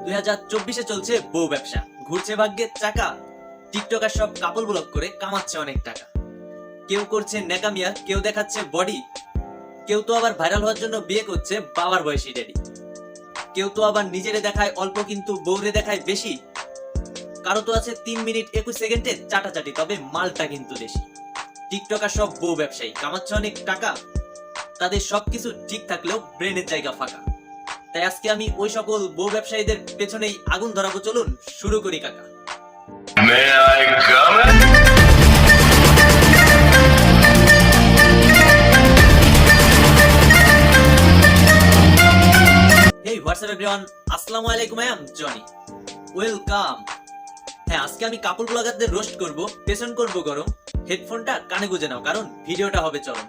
2024-এ চলছে বউ ব্যবসা, ঘুরছে ভাগ্যের চাকা। টিকটকার সব কাপল ব্লগ করে কামাচ্ছে অনেক টাকা। কেউ করছে নেকামিয়া, কেউ দেখাচ্ছে বডি, কেউ তো আবার ভাইরাল হওয়ার জন্য বিয়ে করছে বাবার বয়সী ড্যাডি। কেউ তো আবার নিজেরে দেখায় অল্প কিন্তু বউরে দেখায় বেশি। কারো তো আছে 3 মিনিট 21 সেকেন্ডে চাটাচাটি, তবে মালটা কিন্তু দেশি। টিকটকার সব বউ ব্যবসায়ী কামাচ্ছে অনেক টাকা, তাদের সবকিছু ঠিক থাকলেও ব্রেনের জায়গা ফাঁকা। তাই আজকে আমি ওই সকল বউ ব্যবসায়ীদের পেছনেই আগুন ধরাবো, চলুন শুরু করি কাকা। হেই হোয়াটসঅ্যাপ এভরিওয়ান, আসসালামু আলাইকুম, আই এম জনি, ওয়েলকাম। হ্যাঁ, আজকে আমি কাপল ব্লগারদের রোস্ট করব, পেছন করব গরম। হেডফোনটা কানে গুঁজে নাও, কারণ ভিডিওটা হবে চরম।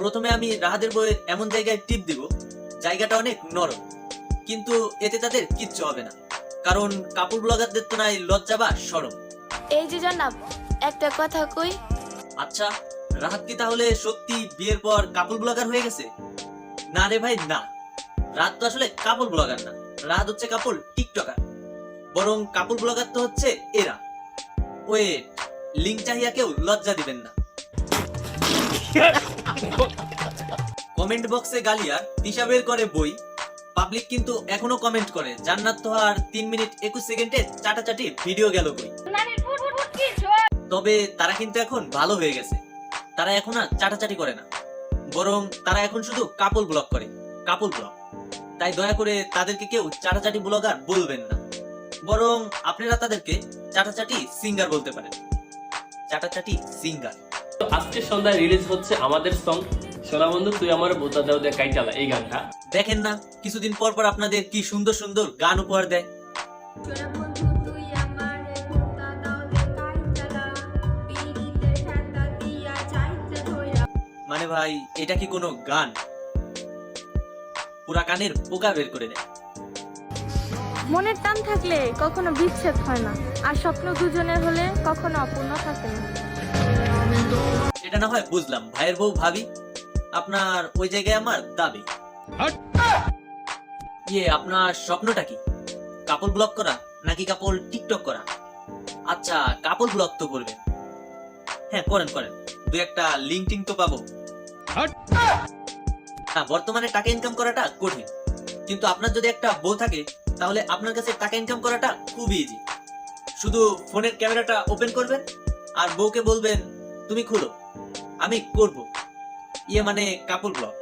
প্রথমে আমি রাহাদের বইয়ের এমন জায়গায় টিপ দিব, জায়গাটা অনেক নরম, কিন্তু এতে তাদের কিচ্ছু হবে না, কারণ কাপল ব্লগারদের তো নাই লজ্জা বা শরম। এই যে জনাব, একটা কথা কই। আচ্ছা, রাহাত কি তাহলে সত্যি বিয়ের পর কাপল ব্লগার হয়ে গেছে? না রে ভাই না, রাহাত তো আসলে কাপল ব্লগার না, রাহাত হচ্ছে কাপল টিকটকার। বরং কাপল ব্লগার তো হচ্ছে এরা। ওয়েট, লিংক চাহিয়া কেউ লজ্জা দিবেন না। কমেন্ট বক্সে গালিয়ার তিশা বের করে বই, পাবলিক কিন্তু এখনো কমেন্ট করে জান্নাত তো আর 3 মিনিট 21 সেকেন্ডে চাটাচাটি ভিডিও গেল কই। তবে তারা কিন্তু এখন ভালো হয়ে গেছে, তারা এখন আর চাটাচাটি করে না, বরং তারা এখন শুধু কাপল ব্লগ করে, কাপল ব্লগ। তাই দয়া করে তাদেরকে কেউ চাটাচাটি ব্লগার বলবেন না, বরং আপনারা তাদেরকে চাটাচাটি সিঙ্গার বলতে পারেন। চাটাচাটি সিঙ্গার। তো আজকে সন্ধ্যায় রিলিজ হচ্ছে আমাদের সং সোনা বন্ধু তুই আমার বোতা দাও দে কাইটালা, এই গানটা দেখেন না, কিছুদিন পর পর আপনাদের কি সুন্দর সুন্দর গান উপহার দেয়। মানে ভাই, এটা কি কোনো গান? পুরা কানের পোকা বের করে দেয়। মনের টান থাকলে কখনো বিচ্ছেদ হয় না, আর স্বপ্ন দুজনের হলে কখনো অপূর্ণ থাকে না। এটা না হয় বুঝলাম, ভাইয়ের বউ ভাবি, আপনার ওই জায়গায় আমার দাবি। আপনার স্বপ্নটা কি? কাপল ব্লগ করা নাকি কাপল টিকটক করা? আচ্ছা, কাপল ব্লগ তো করবেন। হ্যাঁ, করেন করেন, দুই একটা লিঙ্ক টিং তো পাবো। হ্যাঁ, বর্তমানে টাকা ইনকাম করাটা কঠিন, কিন্তু আপনার যদি একটা বউ থাকে তাহলে আপনার কাছে টাকা ইনকাম করাটা খুব ইজি। শুধু ফোনের ক্যামেরাটা ওপেন করবেন আর বউকে বলবেন তুমি খুলো, আমি করব। মানে কাপল ব্লগ।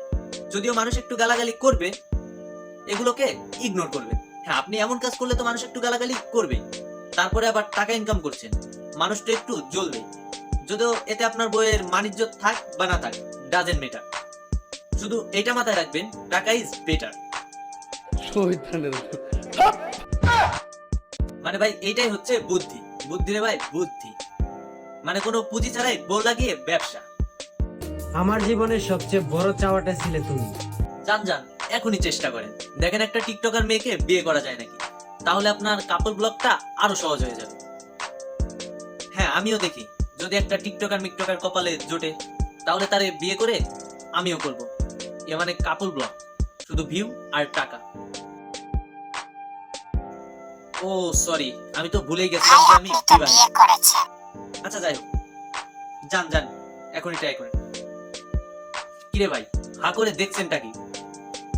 যদিও মানুষ একটু গালাগালি করবে, এগুলোকে ইগনোর করবেন। হ্যাঁ, আপনি এমন কাজ করলে তো মানুষ একটু গালাগালি করবে, তারপরে আবার টাকা ইনকাম করছেন, মানুষটা একটু জ্বলবে। যদিও এতে আপনার বইয়ের মানিজ্য থাক বা না থাক, ডাজেন্ট ম্যাটার। শুধু এটা মাথায় রাখবেন, টাকা ইজ বেটার। মানে ভাই, এইটাই হচ্ছে বুদ্ধি। বুদ্ধি রে ভাই, বুদ্ধি। মানে কোনো পুঁজি ছাড়াই বউ লাগিয়ে ব্যবসা। আমার জীবনের সবচেয়ে বড় চাওয়াটা ছিলে তুমি। যান যান, এখনই চেষ্টা করেন, দেখেন একটা টিকটকার মেয়েকে বিয়ে করা যায় নাকি, তাহলে আপনার কাপল ব্লগটা আরো সহজ হয়ে যাবে। হ্যাঁ, আমিও দেখি, যদি একটা টিকটকার কপালে জোটে তাহলে তারে বিয়ে করে আমিও করব। মানে কাপল ব্লগ, শুধু ভিউ আর টাকা। ও সরি, আমি তো ভুলেই গেছিলাম যে আমি বিবাহিত। আচ্ছা যাই হোক, যান যান, এখনই ট্রাই করেন। কিরে ভাই, হা করে দেখছেনটা কি?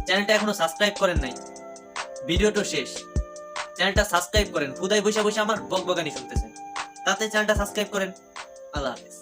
চ্যানেলটা এখনো সাবস্ক্রাইব করেন নাই? ভিডিও তো শেষ, চ্যানেলটা সাবস্ক্রাইব করেন। খুদাই বসে বসে আমার বকবকানি শুনতেছেন, তাতে চ্যানেলটা সাবস্ক্রাইব করেন। আল্লাহ হাফেজ।